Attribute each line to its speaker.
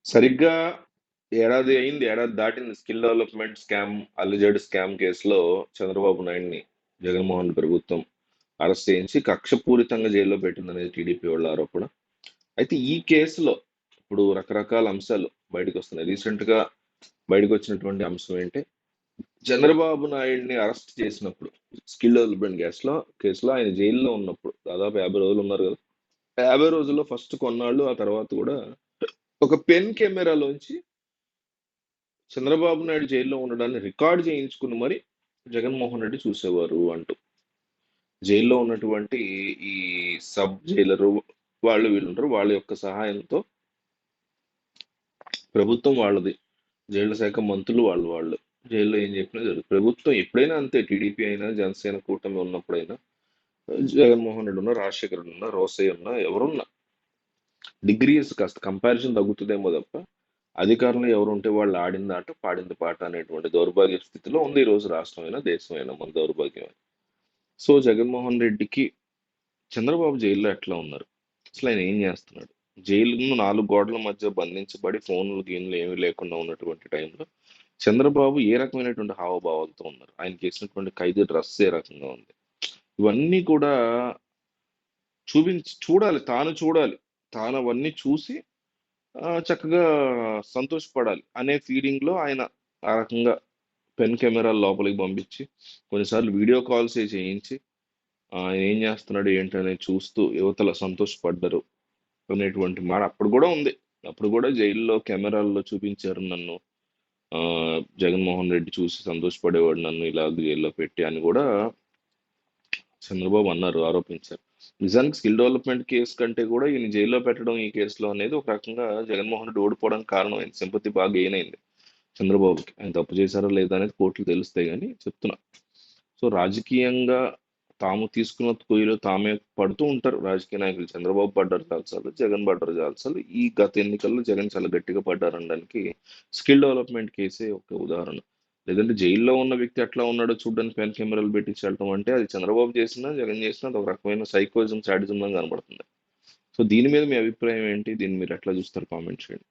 Speaker 1: సరిగ్గా ఏడాది అయింది. ఏడాది దాటింది. స్కిల్ డెవలప్‌మెంట్ స్కామ్, అలిజెడ్ స్కామ్ కేసులో చంద్రబాబు నాయుడిని జగన్‌మోహన్ రెడ్డి ప్రభుత్వం అరెస్ట్ చేయించి కక్షపూరితంగా జైల్లో పెట్టిందనేది టీడీపీ వాళ్ళ ఆరోపణ. అయితే ఈ కేసులో ఇప్పుడు రకరకాల అంశాలు బయటకొస్తున్నాయి. రీసెంట్‌గా బయటకొచ్చినటువంటి అంశం ఏంటి? చంద్రబాబు నాయుడిని అరెస్ట్ చేసినప్పుడు స్కిల్ డెవలప్‌మెంట్ కేసులో ఆయన జైల్లో ఉన్నప్పుడు దాదాపు 50 రోజులు ఉన్నారు కదా! 50 రోజుల్లో ఫస్ట్ కొన్నాళ్ళు ఆ తర్వాత కూడా ఒక పెన్ కెమెరాలోంచి చంద్రబాబు నాయుడు జైల్లో ఉండడాన్ని రికార్డ్ చేయించుకుని మరి జగన్మోహన్ రెడ్డి చూసేవారు అంటూ జైల్లో ఉన్నటువంటి ఈ సబ్ జైలరు వాళ్ళు వీళ్ళు ఉంటారు వాళ్ళ యొక్క సహాయంతో ప్రభుత్వం వాళ్ళది జైళ్ళ శాఖ మంత్రులు వాళ్ళు జైల్లో ఏం చెప్పినా జరుగుతుంది ప్రభుత్వం ఎప్పుడైనా అంతే టీడీపీ అయినా జనసేన కూటమి ఉన్నప్పుడైనా జగన్మోహన్ రెడ్డి ఉన్నా రాజశేఖర రెడ్డి ఉన్నా రోసయ్య ఉన్నా ఎవరున్నా డిగ్రీస్ కాస్త కంపారిజన్ తగ్గుతుందేమో తప్ప అధికారంలో ఎవరు ఉంటే వాళ్ళు ఆడింది ఆట పాడింది పాట అనేటువంటి దౌర్భాగ్య స్థితిలో ఉంది ఈ రోజు రాష్ట్రమైనా దేశమైనా మన దౌర్భాగ్యం. సో జగన్మోహన్ రెడ్డికి చంద్రబాబు జైల్లో ఎట్లా ఉన్నారు, అసలు ఆయన ఏం చేస్తున్నాడు, జైలు 4 గోడల మధ్య బంధించబడి ఫోన్లు గీన్లు ఏమీ లేకుండా ఉన్నటువంటి టైంలో చంద్రబాబు ఏ రకమైనటువంటి హావభావాలతో ఉన్నారు, ఆయన చేసినటువంటి ఖైదీ డ్రెస్ ఏ రకంగా ఉంది, ఇవన్నీ కూడా చూడాలి, తాను అవన్నీ చూసి చక్కగా సంతోషపడాలి అనే ఫీలింగ్ లో ఆయన ఆ రకంగా పెన్ కెమెరా లోపలికి పంపించి కొన్నిసార్లు వీడియో కాల్స్ చేయించి ఆయన ఏం చేస్తున్నాడు ఏంటనేది చూస్తూ యువతల సంతోషపడ్డరు అనేటువంటి మాట అప్పుడు కూడా ఉంది. అప్పుడు కూడా జైల్లో కెమెరాల్లో చూపించారు నన్ను, ఆ జగన్మోహన్ రెడ్డి చూసి సంతోషపడేవాడు నన్ను ఇలా జైల్లో పెట్టి అని కూడా చంద్రబాబు అన్నారు, ఆరోపించారు. నిజానికి స్కిల్ డెవలప్మెంట్ కేసు కంటే కూడా ఈయన జైల్లో పెట్టడం ఈ కేసులో అనేది ఒక రకంగా జగన్మోహన్ రెడ్డి ఓడిపోవడానికి కారణమైంది. సింపతి బాగా గెయిన్ అయింది చంద్రబాబుకి. ఆయన తప్పు చేశారో లేదా అనేది కోర్టులు తెలుస్తాయి కానీ చెప్తున్నా. సో రాజకీయంగా తాము తీసుకున్న కొయ్యలో తామే పడుతూ ఉంటారు రాజకీయ నాయకులు. చంద్రబాబు పడ్డారు చాలాసార్లు, జగన్ పడ్డారు చాలాసార్లు. ఈ గత ఎన్నికల్లో జగన్ చాలా గట్టిగా పడ్డారనడానికి స్కిల్ డెవలప్మెంట్ కేసే ఒక ఉదాహరణ. లేదంటే జైల్లో ఉన్న వ్యక్తి ఎట్లా ఉన్నాడో చూడడానికి పెన్ కెమెరాలు పెట్టించి వెళ్ళటం అంటే అది చంద్రబాబు చేసినా జగన్ చేసినా అది ఒక రకమైన సైకోయిజం సాడిజం లా కనబడుతుంది. సో దీని మీద మీ అభిప్రాయం ఏంటి, దీన్ని మీరు ఎట్లా చూస్తారు, కామెంట్ చేయండి.